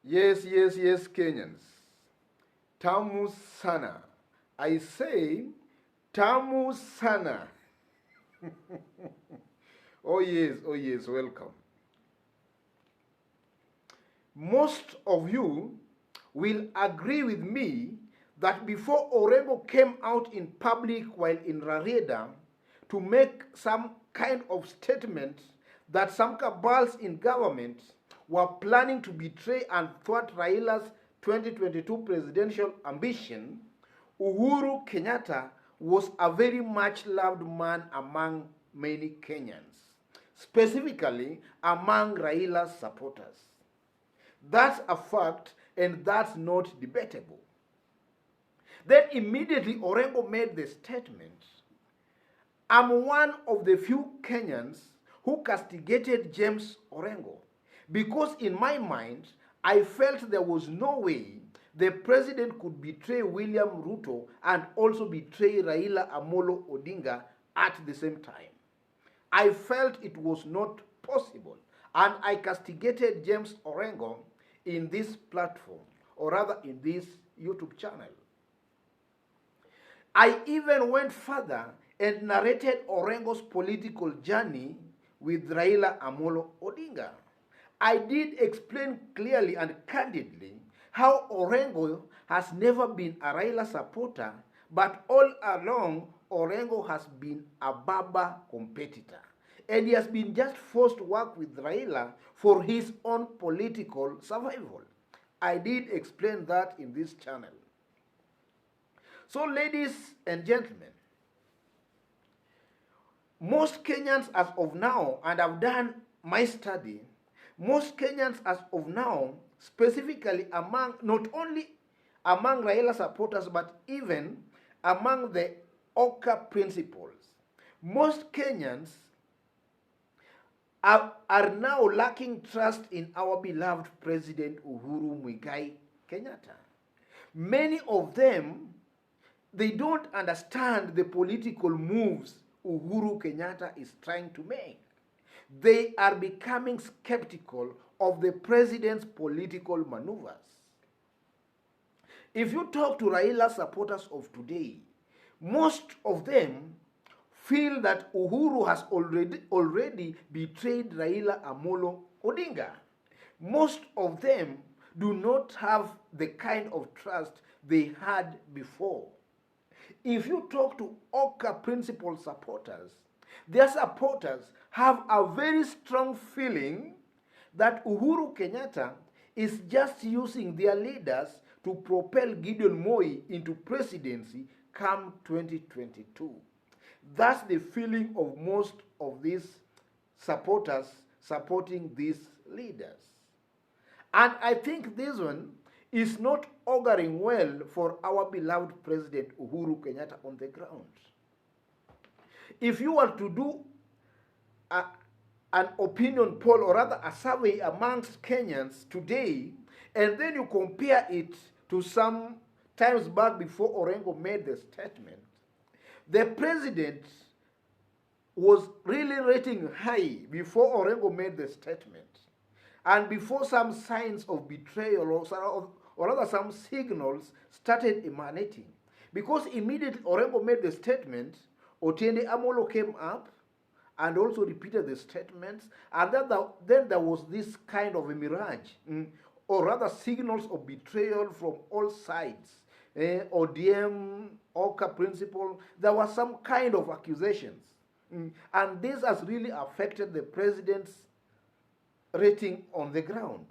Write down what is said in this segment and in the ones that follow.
Yes, yes, yes, Kenyans. Tamu sana. I say, tamu sana. Oh yes, welcome. Most of you will agree with me that before Orengo came out in public while in Rarieda to make some kind of statement that some cabals in government were planning to betray and thwart Raila's 2022 presidential ambition, Uhuru Kenyatta was a very much loved man among many Kenyans, specifically among Raila's supporters. That's a fact, and that's not debatable. Then immediately Orengo made the statement, I'm one of the few Kenyans who castigated James Orengo because in my mind, I felt there was no way the president could betray William Ruto and also betray Raila Amolo Odinga at the same time. I felt it was not possible, and I castigated James Orengo in this platform, or rather in this YouTube channel. I even went further and narrated Orengo's political journey with Raila Amolo Odinga. I did explain clearly and candidly how Orengo has never been a Raila supporter, but all along Orengo has been a Baba competitor. And he has been just forced to work with Raila for his own political survival. I did explain that in this channel. So, ladies and gentlemen, most Kenyans as of now, and I've done my study, most Kenyans as of now, specifically among, not only among Raila supporters, but even among the Oka principles, most Kenyans are now lacking trust in our beloved President Uhuru Muigai Kenyatta. Many of them, they don't understand the political moves Uhuru Kenyatta is trying to make. They are becoming skeptical of the president's political maneuvers. If you talk to Raila supporters of today, most of them feel that Uhuru has already betrayed Raila Amolo Odinga. Most of them do not have the kind of trust they had before. If you talk to Oka principal supporters, their supporters have a very strong feeling that Uhuru Kenyatta is just using their leaders to propel Gideon Moi into presidency come 2022. That's the feeling of most of these supporters supporting these leaders. And I think this one is not auguring well for our beloved President Uhuru Kenyatta on the ground. If you were to do an opinion poll, or rather a survey amongst Kenyans today, and then you compare it to some times back before Orengo made the statement, the president was really rating high before Orengo made the statement, and before some signs of betrayal or rather some signals started emanating. Because immediately Orengo made the statement, Otiende Amolo came up and also repeated the statements, and then there was this kind of a mirage, or rather signals of betrayal from all sides. ODM, Oka principle, there was some kind of accusations. And this has really affected the president's rating on the ground.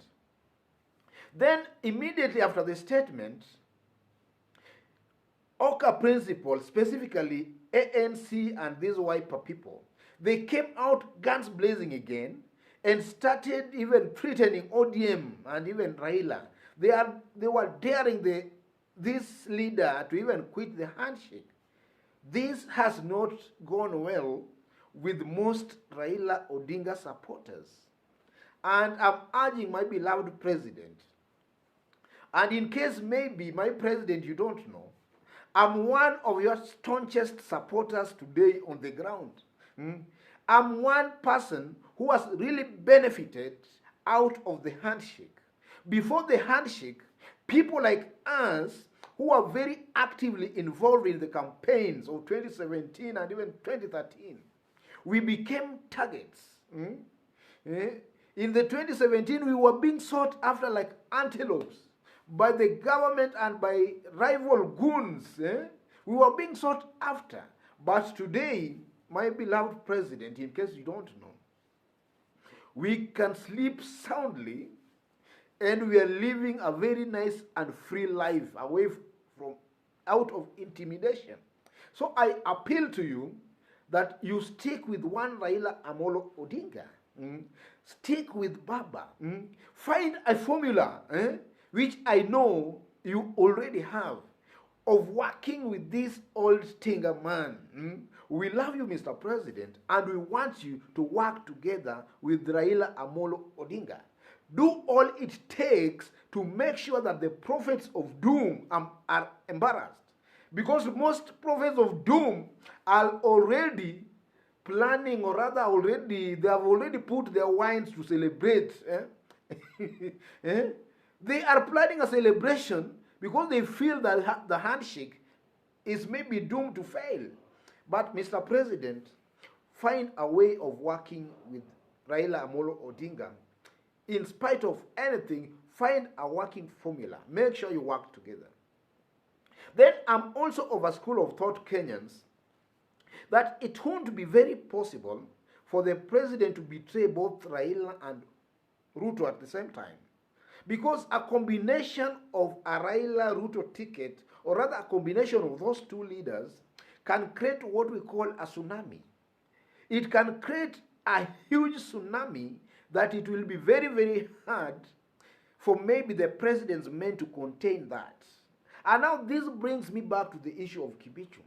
Then, immediately after the statement, Oka principle, specifically ANC and these Wiper people, they came out guns blazing again and started even threatening ODM and even Raila. They were daring this leader to even quit the handshake. This has not gone well with most Raila Odinga supporters. And I'm urging my beloved president, and in case maybe my president you don't know, I'm one of your staunchest supporters today on the ground. I'm one person who has really benefited out of the handshake. Before the handshake, people like us who are very actively involved in the campaigns of 2017 and even 2013, we became targets. Eh? In the 2017, we were being sought after like antelopes by the government and by rival goons. We were being sought after. But today, my beloved president, in case you don't know, we can sleep soundly and we are living a very nice and free life away from out of intimidation. So I appeal to you that you stick with one Raila Amolo Odinga. Stick with Baba. Find a formula, which I know you already have, of working with this old stinger man. We love you, Mr. President, and we want you to work together with Raila Amolo Odinga. Do all it takes to make sure that the prophets of doom are embarrassed. Because most prophets of doom are already planning, or rather they have already put their wines to celebrate. They are planning a celebration because they feel that the handshake is maybe doomed to fail. But Mr. President, find a way of working with Raila Amolo Odinga. In spite of anything, find a working formula. Make sure you work together. Then I'm also of a school of thought, Kenyans, that it won't be very possible for the president to betray both Raila and Ruto at the same time. Because a combination of a Raila-Ruto ticket, or rather a combination of those two leaders, can create what we call a tsunami. It can create a huge tsunami that it will be very, very hard for maybe the president's men to contain that. And now this brings me back to the issue of Kibicho.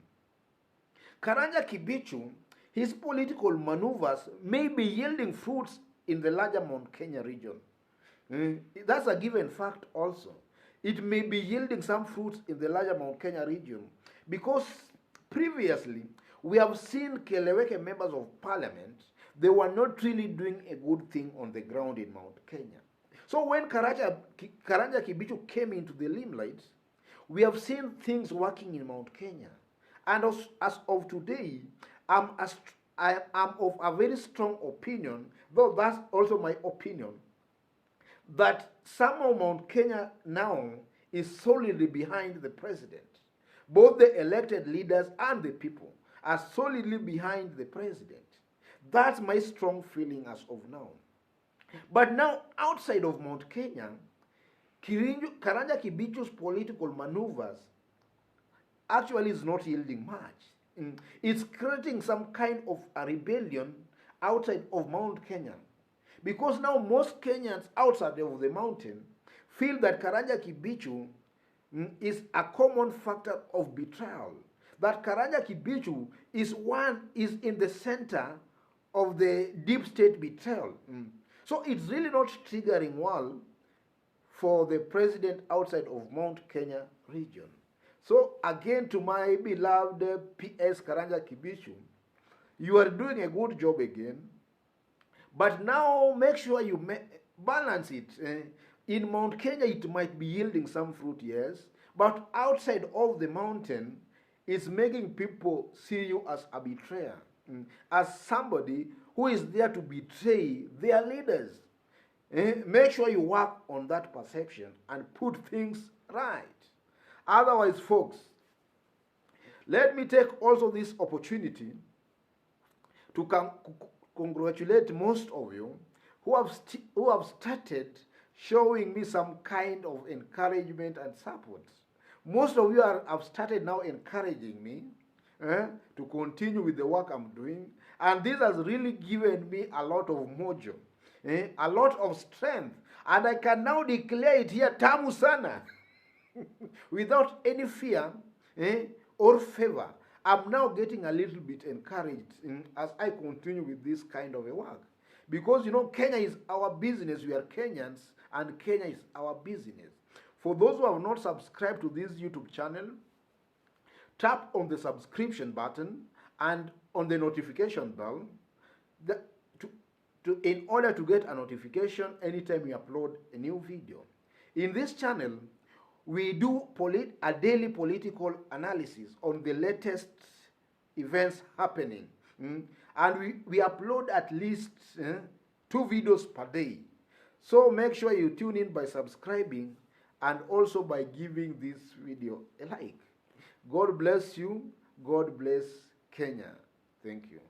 Karanja Kibicho, his political maneuvers may be yielding fruits in the larger Mount Kenya region. That's a given fact also. It may be yielding some fruits in the larger Mount Kenya region because previously we have seen Keleweke members of parliament, they were not really doing a good thing on the ground in Mount Kenya. So when Karanja Kibicho came into the limelight, we have seen things working in Mount Kenya. And as of today, I am of a very strong opinion, though that's also my opinion, that somehow Mount Kenya now is solidly behind the president. Both the elected leaders and the people are solidly behind the president. That's my strong feeling as of now. But now, outside of Mount Kenya, Karanja Kibicho's political maneuvers actually is not yielding much. It's creating some kind of a rebellion outside of Mount Kenya. Because now most Kenyans outside of the mountain feel that Karanja Kibicho is a common factor of betrayal. That Karanja Kibicho is in the center of the deep state betrayal. So it's really not triggering well for the president outside of Mount Kenya region. So again, to my beloved PS Karanja Kibicho, you are doing a good job again, but now make sure you balance it. In Mount Kenya, it might be yielding some fruit, yes, but outside of the mountain, it's making people see you as a betrayer, as somebody who is there to betray their leaders. Make sure you work on that perception and put things right. Otherwise, folks, let me take also this opportunity to congratulate most of you who have started showing me some kind of encouragement and support. Most of you have started now encouraging me to continue with the work I'm doing, and this has really given me a lot of mojo, a lot of strength, and I can now declare it here, tamu sana, without any fear or favor. I'm now getting a little bit encouraged as I continue with this kind of a work. Because, you know, Kenya is our business. We are Kenyans, and Kenya is our business. For those who have not subscribed to this YouTube channel, tap on the subscription button and on the notification bell in order to get a notification anytime we upload a new video. In this channel, we do a daily political analysis on the latest events happening. And we upload at least 2 videos per day. So make sure you tune in by subscribing and also by giving this video a like. God bless you. God bless Kenya. Thank you.